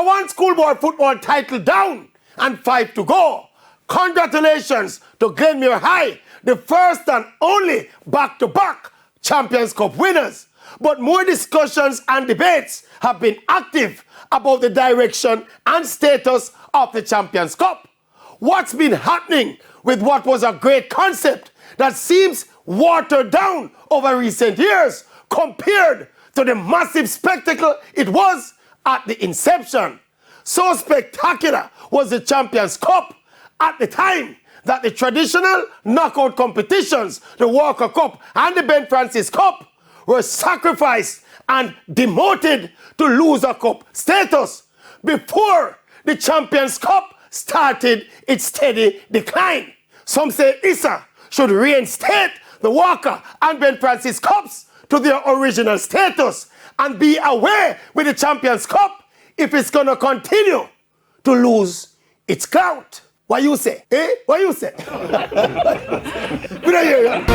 one schoolboy football title down and 5 to go. Congratulations to Glenmuir High, the first and only back-to-back Champions Cup winners. But more discussions and debates have been active about the direction and status of the Champions Cup. What's been happening with what was a great concept that seems watered down over recent years compared to the massive spectacle it was at the inception? So spectacular was the Champions Cup at the time that the traditional knockout competitions, the Walker Cup and the Ben Francis Cup, were sacrificed and demoted to loser cup status before the Champions Cup started its steady decline. Some say Issa should reinstate the Walker and Ben Francis Cups to their original status and be away with the Champions Cup if it's gonna continue to lose its clout. What you say? Eh? What you say? Good idea.